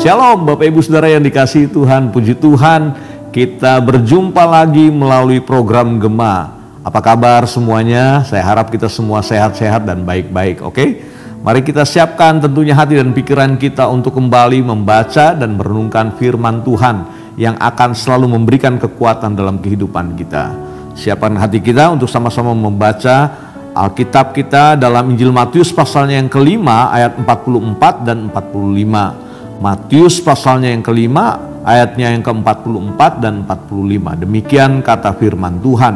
Shalom Bapak Ibu Saudara yang dikasihi Tuhan, puji Tuhan kita berjumpa lagi melalui program Gema. Apa kabar semuanya? Saya harap kita semua sehat-sehat dan baik-baik, oke? Mari kita siapkan tentunya hati dan pikiran kita untuk kembali membaca dan merenungkan firman Tuhan yang akan selalu memberikan kekuatan dalam kehidupan kita. Siapkan hati kita untuk sama-sama membaca Alkitab kita dalam Injil Matius pasalnya yang kelima ayat 44 dan 45. Matius pasalnya yang kelima, ayatnya yang ke-44 dan 45. Demikian kata firman Tuhan.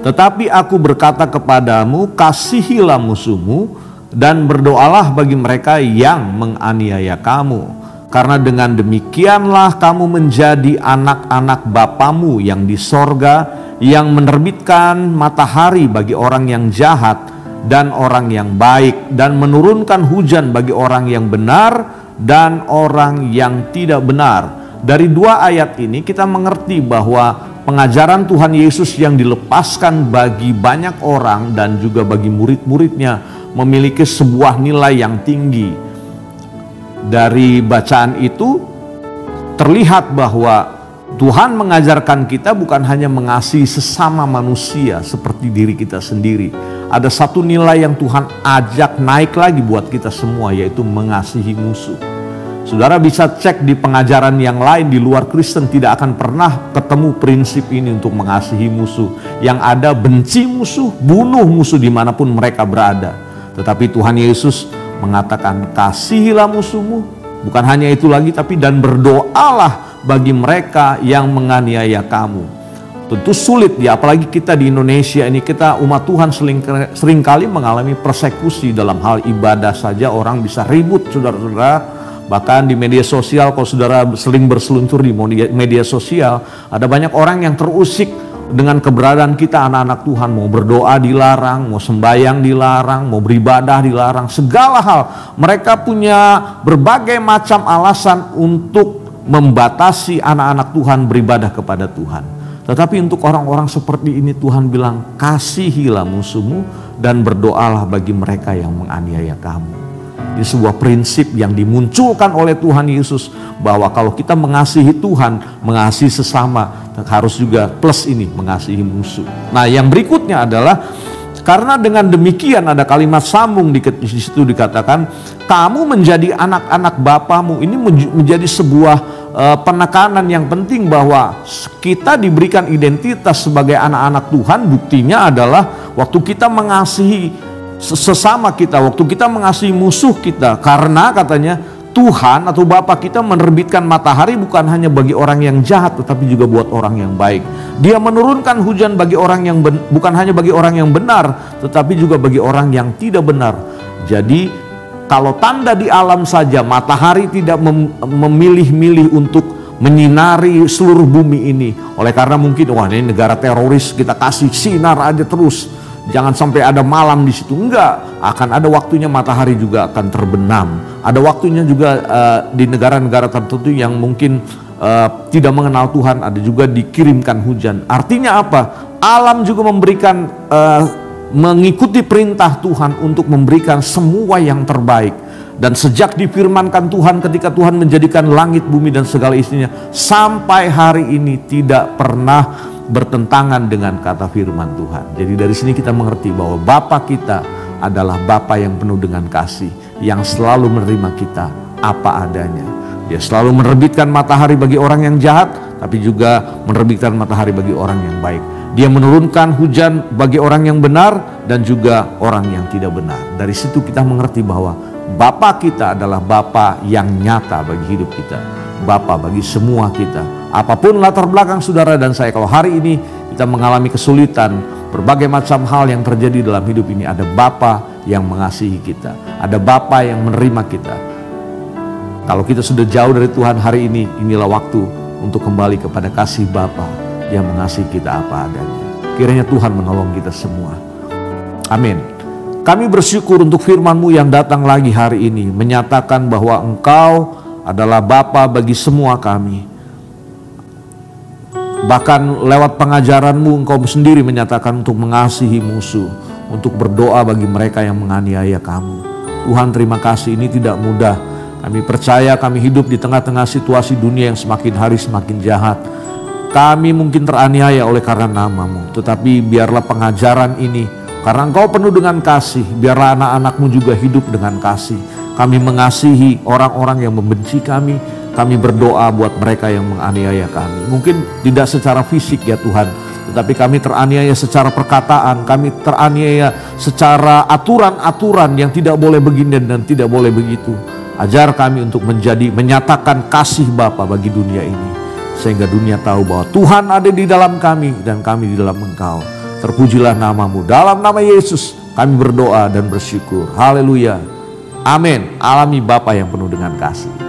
Tetapi aku berkata kepadamu, kasihilah musuhmu dan berdoalah bagi mereka yang menganiaya kamu. Karena dengan demikianlah kamu menjadi anak-anak Bapamu yang di sorga, yang menerbitkan matahari bagi orang yang jahat dan orang yang baik, dan menurunkan hujan bagi orang yang benar dan orang yang tidak benar. Dari dua ayat ini kita mengerti bahwa pengajaran Tuhan Yesus yang dilepaskan bagi banyak orang dan juga bagi murid-muridnya memiliki sebuah nilai yang tinggi. Dari bacaan itu terlihat bahwa Tuhan mengajarkan kita bukan hanya mengasihi sesama manusia seperti diri kita sendiri. Ada satu nilai yang Tuhan ajak naik lagi buat kita semua, yaitu mengasihi musuh. Saudara bisa cek di pengajaran yang lain di luar Kristen, tidak akan pernah ketemu prinsip ini untuk mengasihi musuh. Yang ada benci musuh, bunuh musuh dimanapun mereka berada. Tetapi Tuhan Yesus mengatakan kasihilah musuhmu. Bukan hanya itu lagi, tapi dan berdoalah bagi mereka yang menganiaya kamu. Tentu sulit ya, apalagi kita di Indonesia ini, kita umat Tuhan seringkali mengalami persekusi dalam hal ibadah saja. Orang bisa ribut saudara-saudara. Bahkan di media sosial, kalau saudara sering berseluncur di media sosial, ada banyak orang yang terusik dengan keberadaan kita anak-anak Tuhan. Mau berdoa dilarang, mau sembahyang dilarang, mau beribadah dilarang, segala hal. Mereka punya berbagai macam alasan untuk membatasi anak-anak Tuhan beribadah kepada Tuhan. Tetapi untuk orang-orang seperti ini Tuhan bilang, kasihilah musuhmu dan berdoalah bagi mereka yang menganiaya kamu. Ini sebuah prinsip yang dimunculkan oleh Tuhan Yesus, bahwa kalau kita mengasihi Tuhan, mengasihi sesama, harus juga plus ini, mengasihi musuh. Nah, yang berikutnya adalah karena dengan demikian, ada kalimat sambung di situ dikatakan, kamu menjadi anak-anak Bapamu. Ini menjadi sebuah penekanan yang penting bahwa kita diberikan identitas sebagai anak-anak Tuhan. Buktinya adalah waktu kita mengasihi sesama kita, waktu kita mengasihi musuh kita, karena katanya Tuhan atau Bapa kita menerbitkan matahari bukan hanya bagi orang yang jahat, tetapi juga buat orang yang baik. Dia menurunkan hujan bagi orang yang bukan hanya bagi orang yang benar, tetapi juga bagi orang yang tidak benar. Jadi kalau tanda di alam saja, matahari tidak memilih-milih untuk menyinari seluruh bumi ini. Oleh karena mungkin, wah ini negara teroris, kita kasih sinar aja terus, jangan sampai ada malam di situ. Enggak, akan ada waktunya matahari juga akan terbenam. Ada waktunya juga di negara-negara tertentu yang mungkin tidak mengenal Tuhan, ada juga dikirimkan hujan. Artinya apa? Alam juga memberikan mengikuti perintah Tuhan untuk memberikan semua yang terbaik. Dan sejak difirmankan Tuhan, ketika Tuhan menjadikan langit, bumi dan segala isinya, sampai hari ini tidak pernah bertentangan dengan kata firman Tuhan. Jadi dari sini kita mengerti bahwa Bapa kita adalah Bapa yang penuh dengan kasih, yang selalu menerima kita apa adanya. Dia selalu menerbitkan matahari bagi orang yang jahat, tapi juga menerbitkan matahari bagi orang yang baik. Dia menurunkan hujan bagi orang yang benar dan juga orang yang tidak benar. Dari situ kita mengerti bahwa Bapa kita adalah Bapa yang nyata bagi hidup kita, Bapa bagi semua kita. Apapun latar belakang saudara dan saya, kalau hari ini kita mengalami kesulitan, berbagai macam hal yang terjadi dalam hidup ini, ada Bapa yang mengasihi kita, ada Bapa yang menerima kita. Kalau kita sudah jauh dari Tuhan hari ini, inilah waktu untuk kembali kepada kasih Bapa yang mengasihi kita apa adanya. Kiranya Tuhan menolong kita semua. Amin. Kami bersyukur untuk firman-Mu yang datang lagi hari ini, menyatakan bahwa Engkau adalah Bapa bagi semua kami. Bahkan lewat pengajaran-Mu, Engkau sendiri menyatakan untuk mengasihi musuh, untuk berdoa bagi mereka yang menganiaya kamu. Tuhan, terima kasih, ini tidak mudah. Kami percaya kami hidup di tengah-tengah situasi dunia yang semakin hari semakin jahat. Kami mungkin teraniaya oleh karena nama-Mu, tetapi biarlah pengajaran ini, karena Engkau penuh dengan kasih, biarlah anak-anak-Mu juga hidup dengan kasih. Kami mengasihi orang-orang yang membenci kami. Kami berdoa buat mereka yang menganiaya kami. Mungkin tidak secara fisik ya Tuhan, tetapi kami teraniaya secara perkataan. Kami teraniaya secara aturan-aturan yang tidak boleh begini dan tidak boleh begitu. Ajar kami untuk menyatakan kasih Bapa bagi dunia ini, sehingga dunia tahu bahwa Tuhan ada di dalam kami dan kami di dalam Engkau. Terpujilah nama-Mu. Dalam nama Yesus kami berdoa dan bersyukur. Haleluya. Amin. Alami Bapa yang penuh dengan kasih.